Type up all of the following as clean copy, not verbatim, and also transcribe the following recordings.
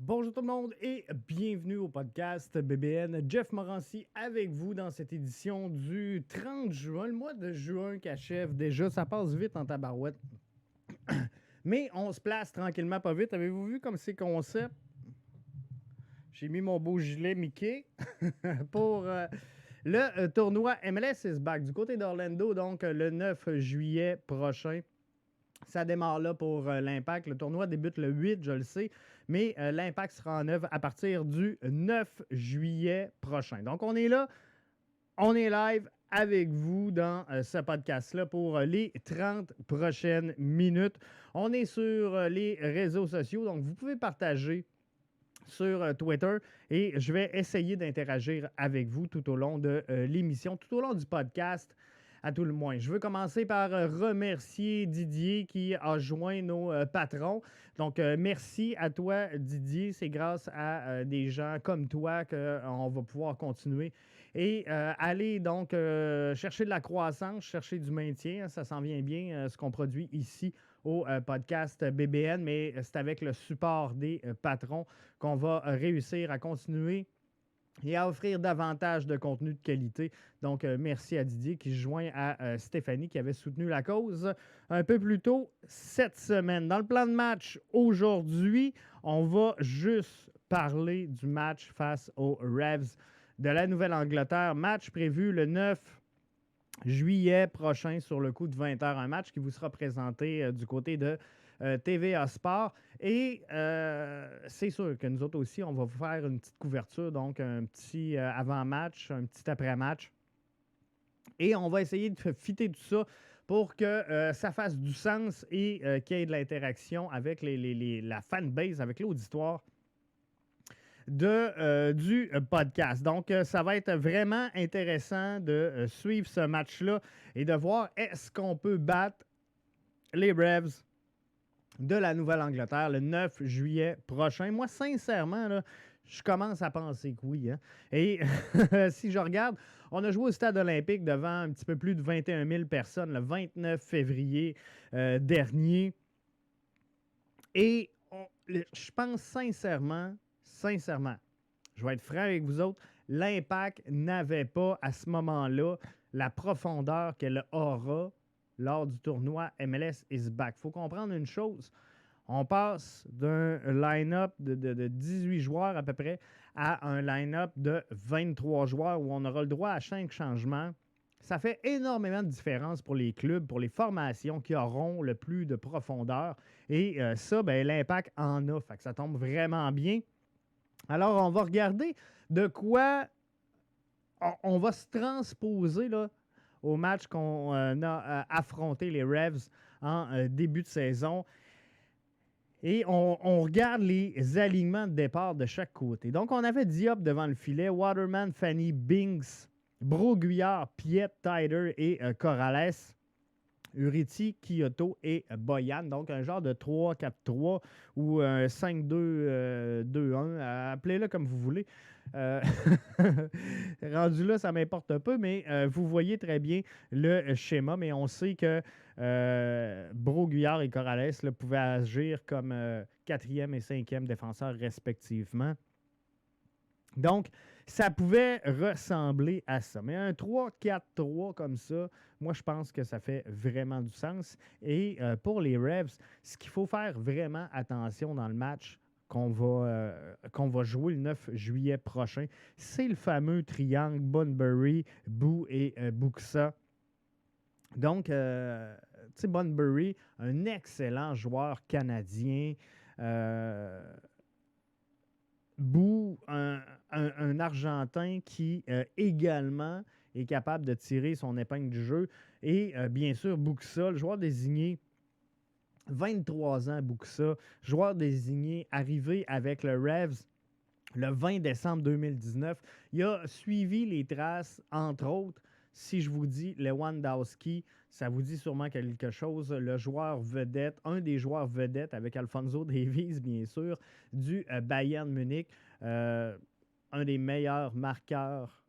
Bonjour tout le monde et bienvenue au podcast BBN. Jeff Morancy avec vous dans cette édition du 30 juin. Le mois de juin qui achève déjà, ça passe vite en tabarouette. Mais on se place tranquillement pas vite. Avez-vous vu comme c'est concept? J'ai mis mon beau gilet Mickey pour le tournoi MLS is back du côté d'Orlando, donc le 9 juillet prochain. Ça démarre là pour l'Impact. Le tournoi débute le 8, je le sais, mais l'Impact sera en œuvre à partir du 9 juillet prochain. Donc, on est là, on est live avec vous dans ce podcast-là pour les 30 prochaines minutes. On est sur les réseaux sociaux, donc vous pouvez partager sur Twitter et je vais essayer d'interagir avec vous tout au long de l'émission, tout au long du podcast. À tout le moins. Je veux commencer par remercier Didier qui a joint nos patrons. Donc, merci à toi, Didier. C'est grâce à des gens comme toi qu'on va pouvoir continuer et aller donc chercher de la croissance, chercher du maintien. Ça s'en vient bien, ce qu'on produit ici au podcast BBN, mais c'est avec le support des patrons qu'on va réussir à continuer et à offrir davantage de contenu de qualité. Donc, merci à Didier qui se joint à Stéphanie qui avait soutenu la cause un peu plus tôt cette semaine. Dans le plan de match aujourd'hui, on va juste parler du match face aux Revs de la Nouvelle-Angleterre. Match prévu le 9 juillet prochain sur le coup de 20h. Un match qui vous sera présenté du côté de TVA Sport. Et c'est sûr que nous autres aussi, on va vous faire une petite couverture, donc un petit avant-match, un petit après-match. Et on va essayer de fitter tout ça pour que ça fasse du sens et qu'il y ait de l'interaction avec la fanbase, avec l'auditoire du podcast. Donc, ça va être vraiment intéressant de suivre ce match-là et de voir est-ce qu'on peut battre les Revs de la Nouvelle-Angleterre le 9 juillet prochain. Moi, sincèrement, là, je commence à penser que oui. Hein. Et si je regarde, on a joué au Stade olympique devant un petit peu plus de 21 000 personnes le 29 février dernier. Et je pense sincèrement, je vais être franc avec vous autres, l'Impact n'avait pas à ce moment-là la profondeur qu'elle aura lors du tournoi MLS is back. Il faut comprendre une chose. On passe d'un line-up de 18 joueurs à peu près à un line-up de 23 joueurs où on aura le droit à 5 changements. Ça fait énormément de différence pour les clubs, pour les formations qui auront le plus de profondeur. Et ça, ben, l'Impact en a. Fait que ça tombe vraiment bien. Alors, on va regarder de quoi on va se transposer là, au match qu'on a affronté les Revs en début de saison. Et on regarde les alignements de départ de chaque côté. Donc, on avait Diop devant le filet, Waterman, Fanny, Binks, Broguillard, Piet, Tyler et Corrales. Uriti, Kyoto et Boyan. Donc, un genre de 3-4-3 ou un 5-2-2-1. Appelez-le comme vous voulez. Rendu là, ça m'importe peu, mais vous voyez très bien le schéma. Mais on sait que Broguillard et Corrales là, pouvaient agir comme quatrième et cinquième défenseurs respectivement. Donc, ça pouvait ressembler à ça. Mais un 3-4-3 comme ça, moi, je pense que ça fait vraiment du sens. Et pour les Revs, ce qu'il faut faire vraiment attention dans le match qu'on va jouer le 9 juillet prochain, c'est le fameux triangle Bunbury, Boo et Buxa. Donc, tu sais, Bunbury, un excellent joueur canadien. Boo, un Argentin qui également est capable de tirer son épingle du jeu. Et bien sûr, Buxa, le joueur désigné, 23 ans, Buxa, joueur désigné, arrivé avec le Revs le 20 décembre 2019. Il a suivi les traces, entre autres. Si je vous dis Lewandowski, ça vous dit sûrement quelque chose. Le joueur vedette, un des joueurs vedettes avec Alphonso Davies, bien sûr, du Bayern Munich. Un des meilleurs marqueurs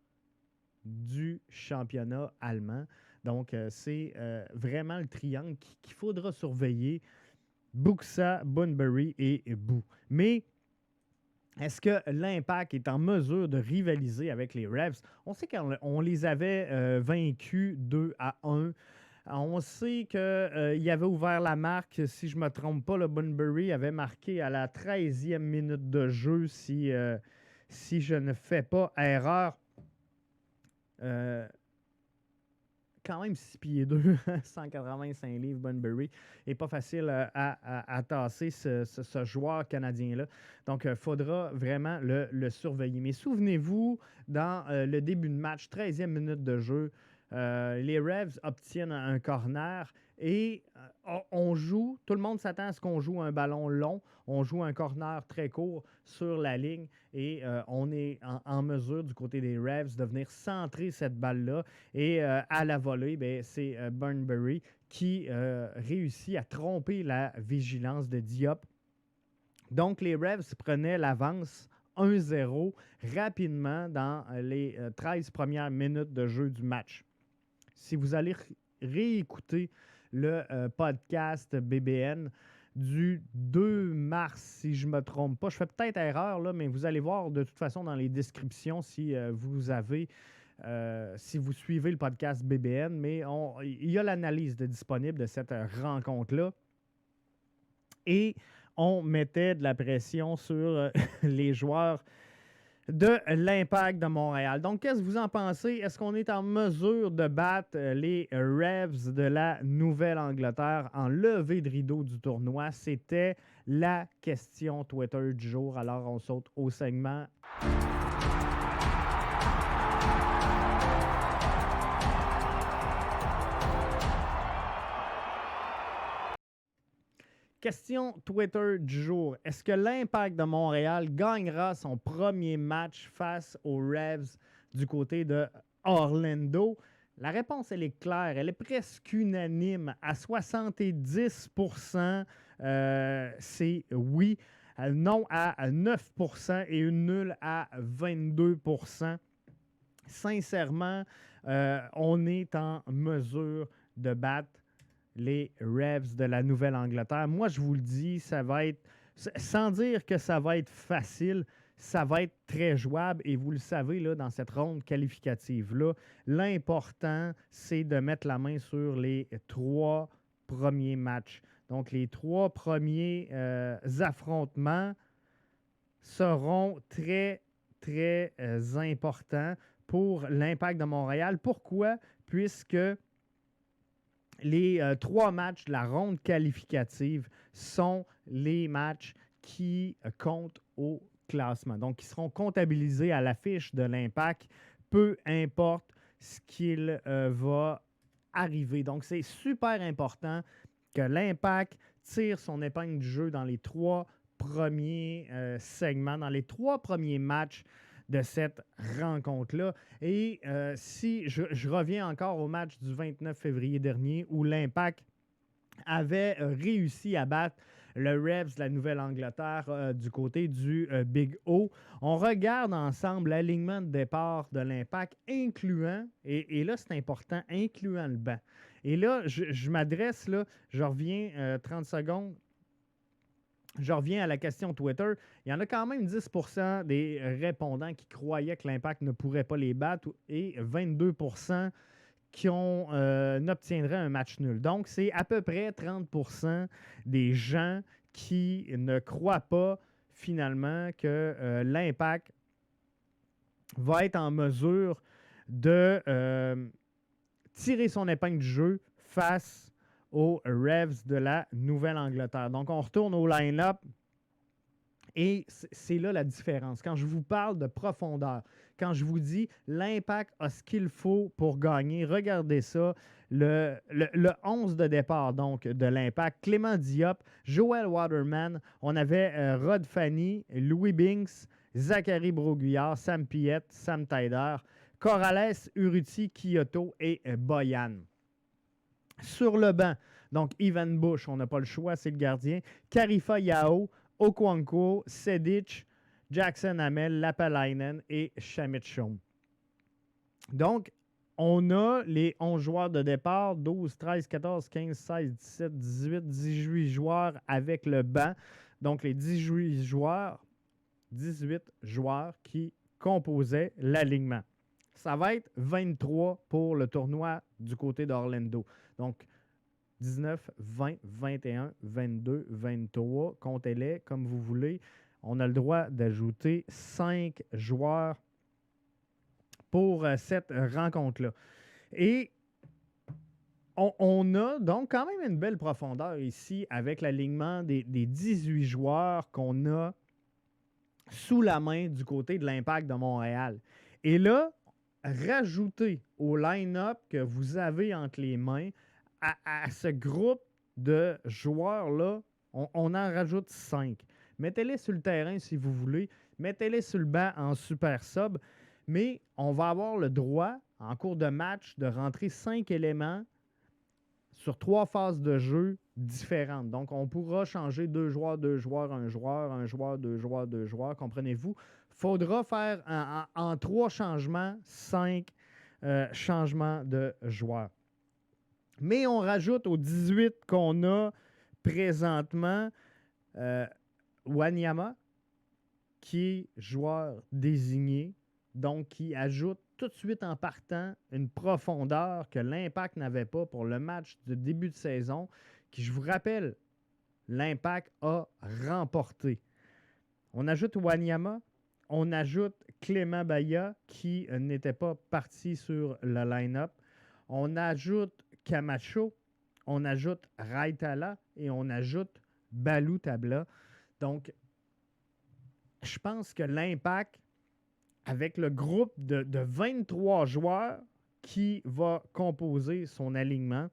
du championnat allemand. Donc, c'est vraiment le triangle qu'il faudra surveiller. Buxa, Bunbury et Boo. Mais Est-ce que l'Impact est en mesure de rivaliser avec les Revs? On sait qu'on les avait vaincus 2-1. On sait qu'il avait ouvert la marque, si je ne me trompe pas, le Bunbury avait marqué à la 13e minute de jeu, si je ne fais pas erreur. Quand même 6 pieds 2, 185 livres, Bunbury. Et pas facile à tasser ce joueur canadien-là. Donc, il faudra vraiment le surveiller. Mais souvenez-vous, dans le début de match, 13e minute de jeu, les Revs obtiennent un corner et on joue, tout le monde s'attend à ce qu'on joue un ballon long. On joue un corner très court sur la ligne et on est en mesure du côté des Revs de venir centrer cette balle-là. Et à la volée, ben, c'est Bunbury qui réussit à tromper la vigilance de Diop. Donc, les Revs prenaient l'avance 1-0 rapidement dans les 13 premières minutes de jeu du match. Si vous allez réécouter le podcast BBN du 2 mars, si je ne me trompe pas, je fais peut-être erreur, là, mais vous allez voir de toute façon dans les descriptions si vous avez... si vous suivez le podcast BBN, mais il y a l'analyse disponible de cette rencontre-là. Et on mettait de la pression sur les joueurs de l'Impact de Montréal. Donc, qu'est-ce que vous en pensez? Est-ce qu'on est en mesure de battre les Revs de la Nouvelle-Angleterre en levée de rideau du tournoi? C'était la question Twitter du jour. Alors, on saute au segment. Question Twitter du jour. Est-ce que l'Impact de Montréal gagnera son premier match face aux Revs du côté de Orlando? La réponse, elle est claire. Elle est presque unanime. À 70%, c'est oui. Non à 9% et une nulle à 22%. Sincèrement, on est en mesure de battre les Revs de la Nouvelle-Angleterre. Moi, je vous le dis, ça va être, sans dire que ça va être facile, ça va être très jouable. Et vous le savez, là, dans cette ronde qualificative-là, l'important, c'est de mettre la main sur les 3 premiers matchs. Donc, les 3 premiers affrontements seront très, très importants pour l'Impact de Montréal. Pourquoi? Puisque les 3 matchs de la ronde qualificative sont les matchs qui comptent au classement. Donc, qui seront comptabilisés à la fiche de l'Impact, peu importe ce qu'il va arriver. Donc, c'est super important que l'Impact tire son épingle du jeu dans les 3 premiers segments, dans les 3 premiers matchs de cette rencontre-là. Et si je reviens encore au match du 29 février dernier où l'Impact avait réussi à battre le Revs de la Nouvelle-Angleterre du côté du Big O. On regarde ensemble l'alignement de départ de l'Impact, incluant, et là c'est important, incluant le banc. Et là, je m'adresse, là, je reviens 30 secondes. Je reviens à la question Twitter. Il y en a quand même 10% des répondants qui croyaient que l'Impact ne pourrait pas les battre et 22% qui obtiendraient un match nul. Donc, c'est à peu près 30% des gens qui ne croient pas finalement que l'Impact va être en mesure de tirer son épingle du jeu face aux Revs de la Nouvelle-Angleterre. Donc, on retourne au line-up et c'est là la différence. Quand je vous parle de profondeur, quand je vous dis l'Impact a ce qu'il faut pour gagner, regardez ça, le 11 de départ donc de l'Impact, Clément Diop, Joel Waterman, on avait Rod Fanny, Louis Binks, Zachary Broguillard, Sam Piette, Sam Taider, Corrales, Urruti, Kyoto et Boyan. Sur le banc, donc Evan Bush, on n'a pas le choix, c'est le gardien. Karifa Yao, Okwanko, Sedic, Jackson Hamel, Lapalainen et Shamit Shome. Donc, on a les 11 joueurs de départ, 12, 13, 14, 15, 16, 17, 18, 18 joueurs avec le banc. Donc, les 18 joueurs 18 joueurs qui composaient l'alignement. Ça va être 23 pour le tournoi du côté d'Orlando. Donc, 19, 20, 21, 22, 23, comptez-les comme vous voulez. On a le droit d'ajouter 5 joueurs pour cette rencontre-là. Et on a donc quand même une belle profondeur ici avec l'alignement des 18 joueurs qu'on a sous la main du côté de l'Impact de Montréal. Et là, rajoutez au line-up que vous avez entre les mains à ce groupe de joueurs-là, on en rajoute 5. Mettez-les sur le terrain si vous voulez. Mettez-les sur le banc en super sub. Mais on va avoir le droit, en cours de match, de rentrer 5 éléments sur 3 phases de jeu différentes. Donc, on pourra changer 2 joueurs, 2 joueurs, 1 joueur, 1 joueur, 2 joueurs, 2 joueurs. Comprenez-vous? Il faudra faire en 3 changements, 5 changements de joueurs. Mais on rajoute aux 18 qu'on a présentement Wanyama, qui est joueur désigné, donc qui ajoute tout de suite en partant une profondeur que l'Impact n'avait pas pour le match de début de saison, qui, je vous rappelle, l'Impact a remporté. On ajoute Wanyama, on ajoute Clément Bahia, qui n'était pas parti sur le line-up. On ajoute Camacho, on ajoute Raitala et on ajoute Balou Tabla. Donc, je pense que l'Impact, avec le groupe de 23 joueurs qui va composer son alignement,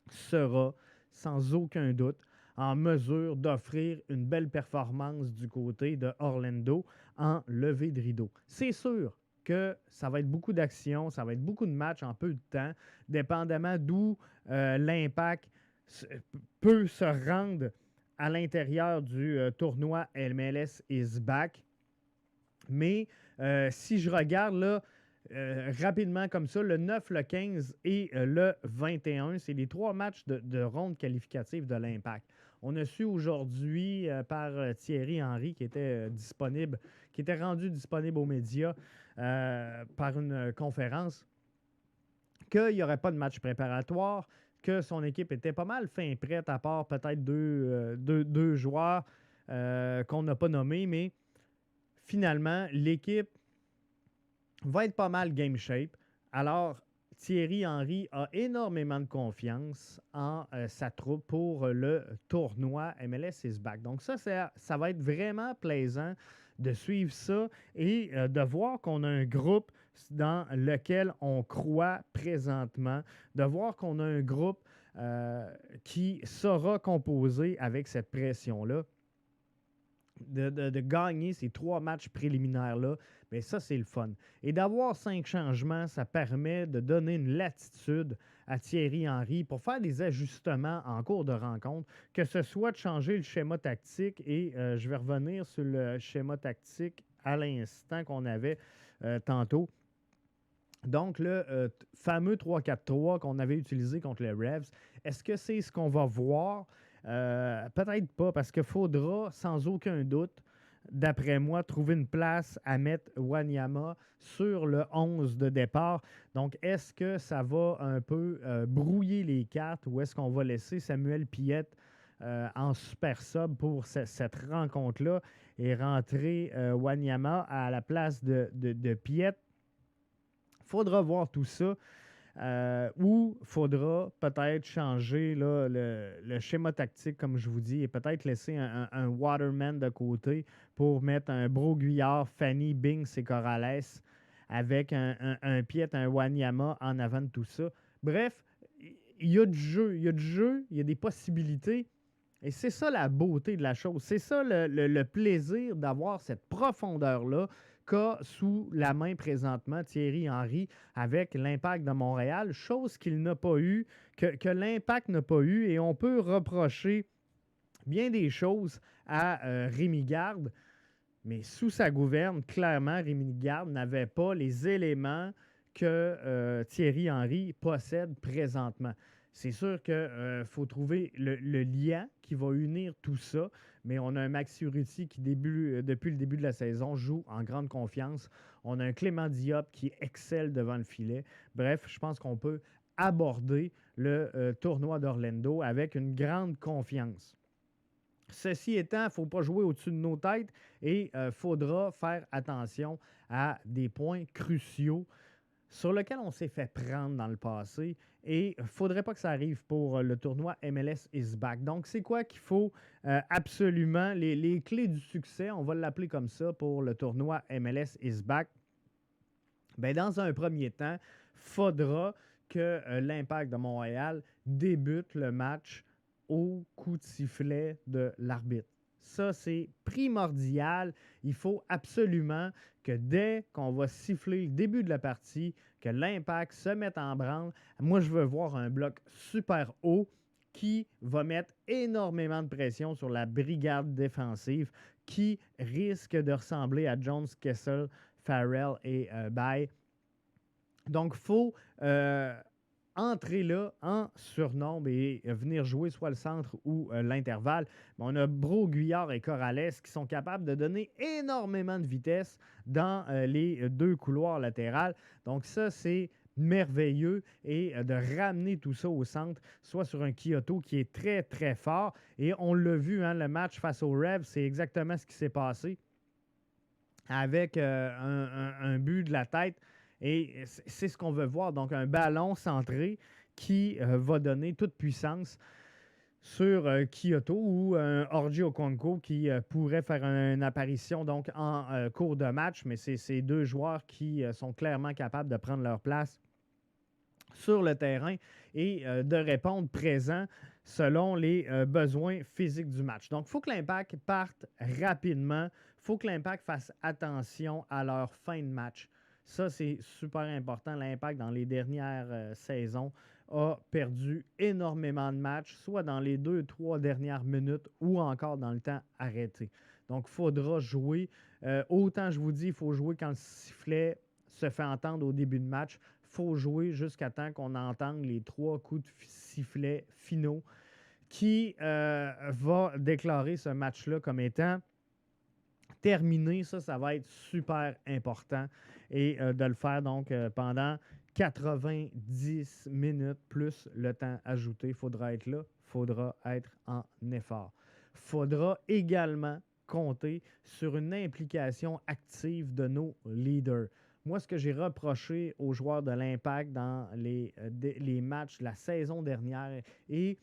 sera sans aucun doute en mesure d'offrir une belle performance du côté de Orlando en levée de rideau. C'est sûr que ça va être beaucoup d'actions, ça va être beaucoup de matchs en peu de temps, dépendamment d'où l'Impact peut se rendre à l'intérieur du tournoi MLS is back. Mais si je regarde là, rapidement comme ça, le 9, le 15 et le 21, c'est les 3 matchs de ronde qualificative de l'Impact. On a su aujourd'hui par Thierry Henry qui était disponible, qui était rendu disponible aux médias par une conférence, qu'il n'y aurait pas de match préparatoire, que son équipe était pas mal fin prête, à part peut-être deux joueurs qu'on n'a pas nommés, mais finalement, l'équipe va être pas mal game shape. Alors, Thierry Henry a énormément de confiance en sa troupe pour le tournoi MLS is back. Donc ça va être vraiment plaisant de suivre ça et de voir qu'on a un groupe dans lequel on croit présentement, de voir qu'on a un groupe qui sera composé avec cette pression-là. De gagner ces 3 matchs préliminaires-là, bien ça, c'est le fun. Et d'avoir 5 changements, ça permet de donner une latitude à Thierry Henry pour faire des ajustements en cours de rencontre, que ce soit de changer le schéma tactique, et je vais revenir sur le schéma tactique à l'instant qu'on avait tantôt. Donc, le fameux 3-4-3 qu'on avait utilisé contre les Revs, est-ce que c'est ce qu'on va voir? Peut-être pas, parce qu'il faudra, sans aucun doute, d'après moi, trouver une place à mettre Wanyama sur le 11 de départ. Donc, est-ce que ça va un peu brouiller les cartes ou est-ce qu'on va laisser Samuel Piette en super sub pour cette rencontre-là et rentrer Wanyama à la place de Piette? Il faudra voir tout ça. Ou il faudra peut-être changer là, le schéma tactique, comme je vous dis, et peut-être laisser un Waterman de côté pour mettre un Broguillard, Fanny, Binks et Corrales avec un Piet, un Wanyama en avant de tout ça. Bref, il y a du jeu, il y a des possibilités. Et c'est ça la beauté de la chose. C'est ça le plaisir d'avoir cette profondeur-là qu'a sous la main présentement Thierry Henry avec l'Impact de Montréal, chose qu'il n'a pas eu, que l'Impact n'a pas eu, et on peut reprocher bien des choses à Rémi Garde, mais sous sa gouverne, clairement, Rémi Garde n'avait pas les éléments que Thierry Henry possède présentement. C'est sûr qu'il faut trouver le lien qui va unir tout ça, mais on a un Maxi Urruti qui, depuis le début de la saison, joue en grande confiance. On a un Clément Diop qui excelle devant le filet. Bref, je pense qu'on peut aborder le tournoi d'Orlando avec une grande confiance. Ceci étant, il ne faut pas jouer au-dessus de nos têtes et il faudra faire attention à des points cruciaux sur lesquels on s'est fait prendre dans le passé et il ne faudrait pas que ça arrive pour le tournoi MLS is back. Donc, c'est quoi qu'il faut absolument, les clés du succès, on va l'appeler comme ça pour le tournoi MLS is back. Bien, dans un premier temps, il faudra que l'Impact de Montréal débute le match au coup de sifflet de l'arbitre. Ça, c'est primordial. Il faut absolument que dès qu'on va siffler le début de la partie, que l'Impact se mette en branle. Moi, je veux voir un bloc super haut qui va mettre énormément de pression sur la brigade défensive qui risque de ressembler à Jones, Kessel, Farrell et Bay. Donc, il faut entrer là en surnombre et venir jouer soit le centre ou l'intervalle. On a Brault-Guillard et Corrales qui sont capables de donner énormément de vitesse dans les deux couloirs latérales. Donc, ça, c'est merveilleux et de ramener tout ça au centre, soit sur un Kyoto qui est très, très fort. Et on l'a vu, hein, le match face aux Revs, c'est exactement ce qui s'est passé avec un but de la tête. Et c'est ce qu'on veut voir. Donc, un ballon centré qui va donner toute puissance sur Kyoto ou un Orji Okonkwo qui pourrait faire une apparition donc, en cours de match. Mais c'est ces deux joueurs qui sont clairement capables de prendre leur place sur le terrain et de répondre présent selon les besoins physiques du match. Donc, il faut que l'Impact parte rapidement. Il faut que l'Impact fasse attention à leur fin de match. Ça, c'est super important. L'Impact, dans les dernières saisons, a perdu énormément de matchs, soit dans les 2-3 dernières minutes ou encore dans le temps arrêté. Donc, il faudra jouer. Autant, je vous dis, il faut jouer quand le sifflet se fait entendre au début de match. Il faut jouer jusqu'à temps qu'on entende les 3 coups de sifflet finaux qui va déclarer ce match-là comme étant terminé. Ça va être super important et de le faire donc pendant 90 minutes plus le temps ajouté. Il faudra être là, il faudra être en effort. Il faudra également compter sur une implication active de nos leaders. Moi, ce que j'ai reproché aux joueurs de l'Impact dans les matchs de la saison dernière, et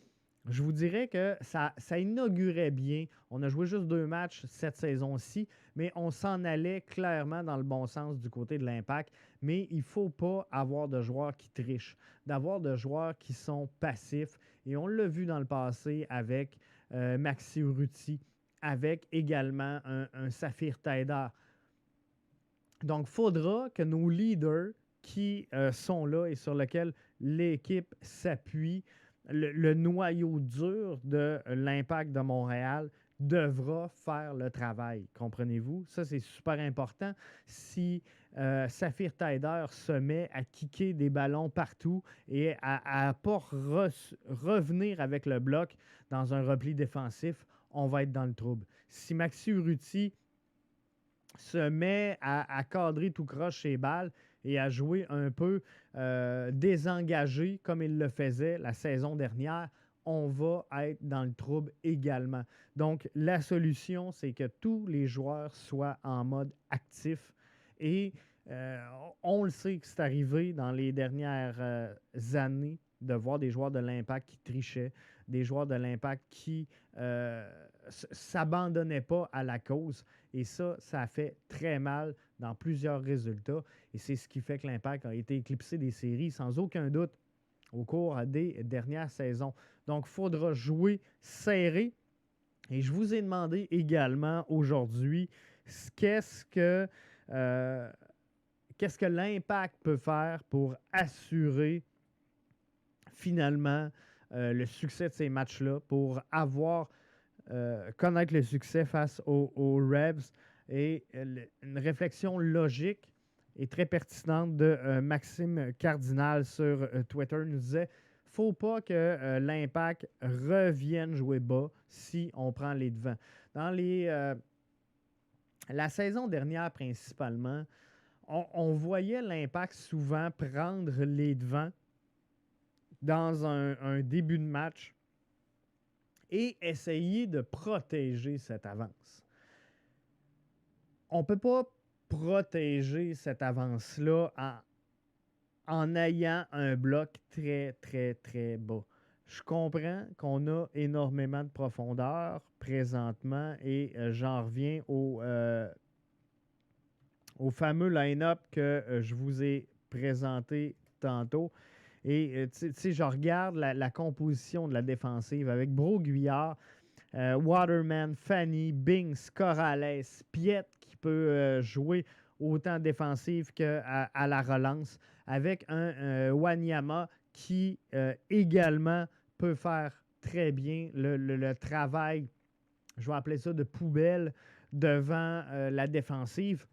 je vous dirais que ça inaugurait bien. On a joué juste 2 matchs cette saison-ci, mais on s'en allait clairement dans le bon sens du côté de l'Impact. Mais il ne faut pas avoir de joueurs qui trichent, d'avoir de joueurs qui sont passifs. Et on l'a vu dans le passé avec Maxi Urruti, avec également un Saphir Taider. Donc, il faudra que nos leaders qui sont là et sur lesquels l'équipe s'appuie, le noyau dur de l'Impact de Montréal devra faire le travail. Comprenez-vous? Ça, c'est super important. Si Saphir Taider se met à kicker des ballons partout et à ne pas revenir avec le bloc dans un repli défensif, on va être dans le trouble. Si Maxi Urruti se met à cadrer tout croche ses balles et à jouer un peu désengagé comme il le faisait la saison dernière, on va être dans le trouble également. Donc, la solution, c'est que tous les joueurs soient en mode actif et on le sait que c'est arrivé dans les dernières années de voir des joueurs de l'Impact qui trichaient, des joueurs de l'Impact qui s'abandonnaient pas à la cause. Et ça a fait très mal dans plusieurs résultats. Et c'est ce qui fait que l'Impact a été éclipsé des séries sans aucun doute au cours des dernières saisons. Donc, il faudra jouer serré. Et je vous ai demandé également aujourd'hui qu'est-ce que l'Impact peut faire pour assurer finalement le succès de ces matchs-là, pour connaître le succès face aux Revs. Et une réflexion logique et très pertinente de Maxime Cardinal sur Twitter nous disait faut pas que l'Impact revienne jouer bas si on prend les devants. Dans la saison dernière, principalement, on voyait l'Impact souvent prendre les devants dans un début de match et essayer de protéger cette avance. On ne peut pas protéger cette avance-là en ayant un bloc très, très, très bas. Je comprends qu'on a énormément de profondeur présentement et j'en reviens au fameux line-up que je vous ai présenté tantôt. Et tu sais, je regarde la composition de la défensive avec Brault-Guillard, Waterman, Fanny, Binks, Corrales, Piet qui peut jouer autant défensif qu'à la relance, avec un Wanyama qui également peut faire très bien le travail, je vais appeler ça de poubelle, devant la défensive.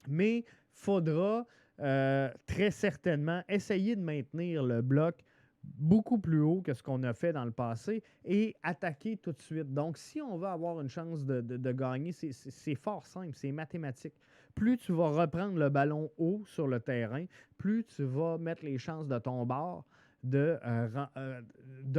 Mais il faudra très certainement essayer de maintenir le bloc beaucoup plus haut que ce qu'on a fait dans le passé et attaquer tout de suite. Donc, si on veut avoir une chance de gagner, c'est fort simple, c'est mathématique. Plus tu vas reprendre le ballon haut sur le terrain, plus tu vas mettre les chances de ton bord de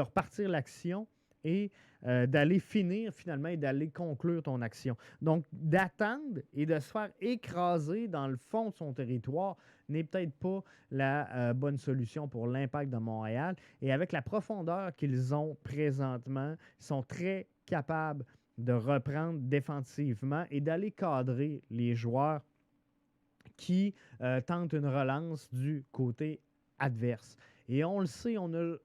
repartir l'action et d'aller finir finalement et d'aller conclure ton action. Donc, d'attendre et de se faire écraser dans le fond de son territoire n'est peut-être pas la bonne solution pour l'Impact de Montréal. Et avec la profondeur qu'ils ont présentement, ils sont très capables de reprendre défensivement et d'aller cadrer les joueurs qui tentent une relance du côté adverse. Et on le sait,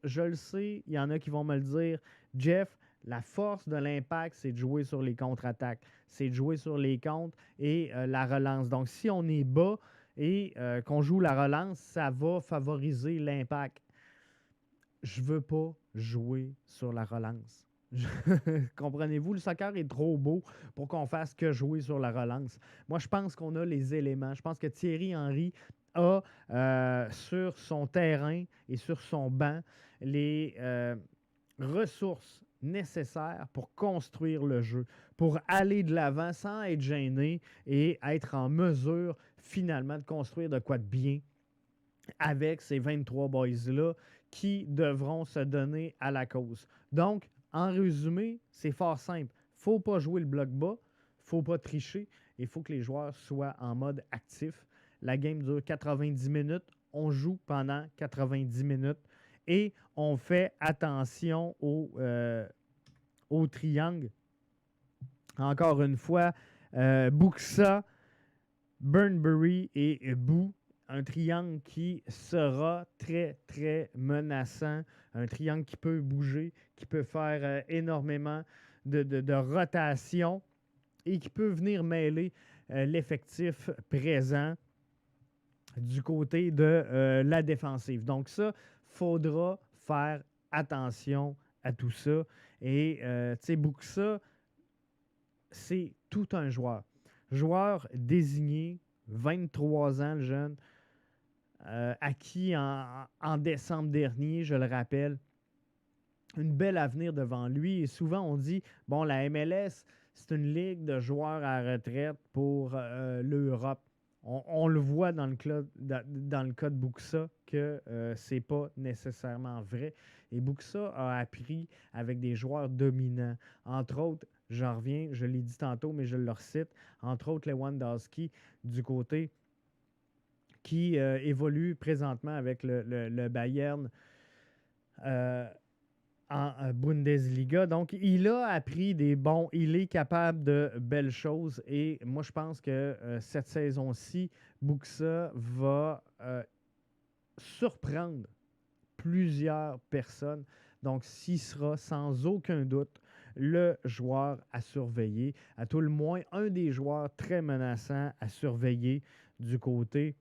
je le sais, il y en a qui vont me le dire, Jeff, la force de l'Impact, c'est de jouer sur les contre-attaques, c'est de jouer sur les contres et la relance. Donc, si on est bas et qu'on joue la relance, ça va favoriser l'Impact. Je ne veux pas jouer sur la relance. Comprenez-vous, le soccer est trop beau pour qu'on fasse que jouer sur la relance. Moi, je pense qu'on a les éléments. Je pense que Thierry Henry a sur son terrain et sur son banc les ressources nécessaires pour construire le jeu, pour aller de l'avant sans être gêné et être en mesure finalement de construire de quoi de bien avec ces 23 boys-là qui devront se donner à la cause. Donc, en résumé, c'est fort simple. Il ne faut pas jouer le bloc bas, il ne faut pas tricher, il faut que les joueurs soient en mode actif. La game dure 90 minutes, on joue pendant 90 minutes et on fait attention au triangle. Encore une fois, Buxa, Burnbury et Boo. Un triangle qui sera très, très menaçant. Un triangle qui peut bouger, qui peut faire énormément de rotation et qui peut venir mêler l'effectif présent du côté de la défensive. Donc ça, il faudra faire attention à tout ça. Et, tu sais, Buxa, c'est tout un joueur. Joueur désigné, 23 ans, le jeune, acquis en décembre dernier, je le rappelle. Une belle avenir devant lui. Et souvent, on dit, bon, la MLS, c'est une ligue de joueurs à retraite pour l'Europe. On le voit dans le cas de Buxa que ce n'est pas nécessairement vrai. Et Buxa a appris avec des joueurs dominants. Entre autres, j'en reviens, je l'ai dit tantôt, mais je le recite, entre autres Lewandowski du côté qui évolue présentement avec le Bayern en Bundesliga. Donc, il a appris il est capable de belles choses et moi, je pense que cette saison-ci, Buxa va surprendre plusieurs personnes. Donc, s'il sera sans aucun doute le joueur à surveiller, à tout le moins un des joueurs très menaçants à surveiller du côté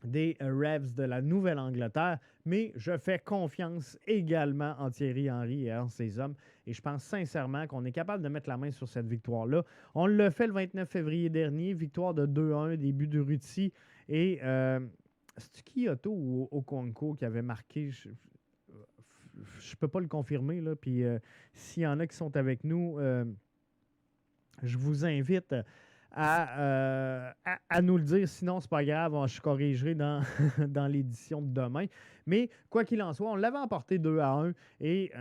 des Revs de la Nouvelle-Angleterre, mais je fais confiance également en Thierry Henry et en ses hommes, et je pense sincèrement qu'on est capable de mettre la main sur cette victoire-là. On l'a fait le 29 février dernier, victoire de 2-1, début de Ruti, et C'est Kyoto ou Okonko qui avait marqué. Je ne peux pas le confirmer, là. Puis s'il y en a qui sont avec nous, je vous invite à nous le dire. Sinon, c'est pas grave, je corrigerai dans, dans l'édition de demain. Mais quoi qu'il en soit, on l'avait emporté 2-1 et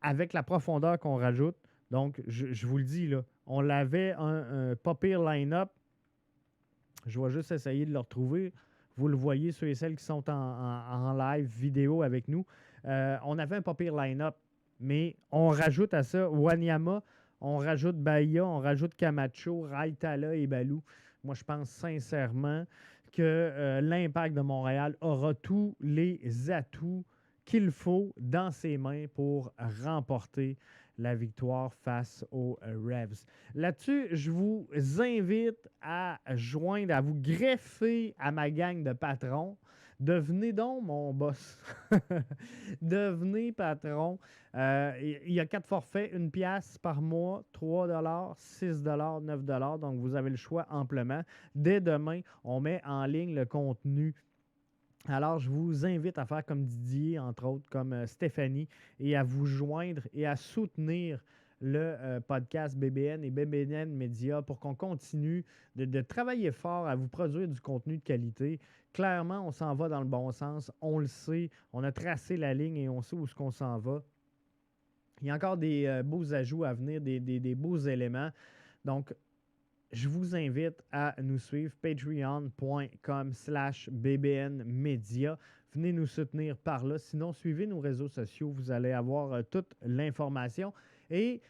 avec la profondeur qu'on rajoute, donc je vous le dis, là, on l'avait un pas pire line-up. Je vais juste essayer de le retrouver. Vous le voyez, ceux et celles qui sont en live vidéo avec nous. On avait un pas pire line-up, mais on rajoute à ça Wanyama, on rajoute Bahia, on rajoute Camacho, Raitala et Balou. Moi, je pense sincèrement que l'Impact de Montréal aura tous les atouts qu'il faut dans ses mains pour remporter la victoire face aux Revs. Là-dessus, je vous invite à joindre, à vous greffer à ma gang de patrons. Devenez donc mon boss. Devenez patron. Il y a 4 forfaits, 1 pièce par mois, 3 6 9 donc vous avez le choix amplement. Dès demain, on met en ligne le contenu. Alors, je vous invite à faire comme Didier, entre autres, comme Stéphanie, et à vous joindre et à soutenir le podcast BBN et BBN Media pour qu'on continue de travailler fort à vous produire du contenu de qualité. Clairement, on s'en va dans le bon sens. On le sait. On a tracé la ligne et on sait où est-ce qu'on s'en va. Il y a encore des beaux ajouts à venir, des beaux éléments. Donc, je vous invite à nous suivre, patreon.com/bbnmedia. Venez nous soutenir par là. Sinon, suivez nos réseaux sociaux. Vous allez avoir toute l'information. Et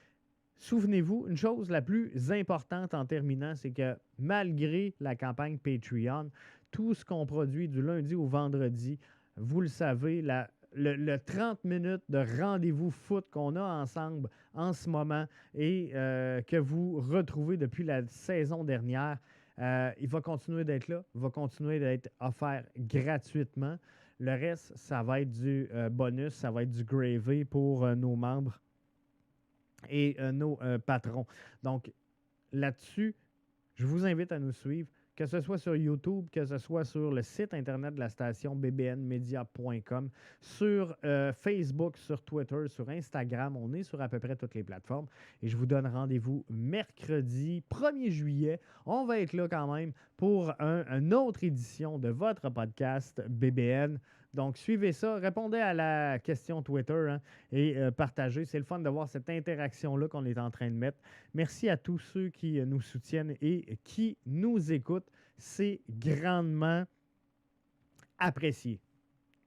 souvenez-vous, une chose la plus importante en terminant, c'est que malgré la campagne Patreon, tout ce qu'on produit du lundi au vendredi, vous le savez, le 30 minutes de rendez-vous foot qu'on a ensemble en ce moment et que vous retrouvez depuis la saison dernière, il va continuer d'être là, il va continuer d'être offert gratuitement. Le reste, ça va être du bonus, ça va être du gravy pour nos membres et nos patrons. Donc, là-dessus, je vous invite à nous suivre, que ce soit sur YouTube, que ce soit sur le site internet de la station bbnmedia.com, sur Facebook, sur Twitter, sur Instagram. On est sur à peu près toutes les plateformes. Et je vous donne rendez-vous mercredi 1er juillet. On va être là quand même pour une autre édition de votre podcast BBN. Donc, suivez ça, répondez à la question Twitter et partagez. C'est le fun de voir cette interaction-là qu'on est en train de mettre. Merci à tous ceux qui nous soutiennent et qui nous écoutent. C'est grandement apprécié.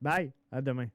Bye, à demain.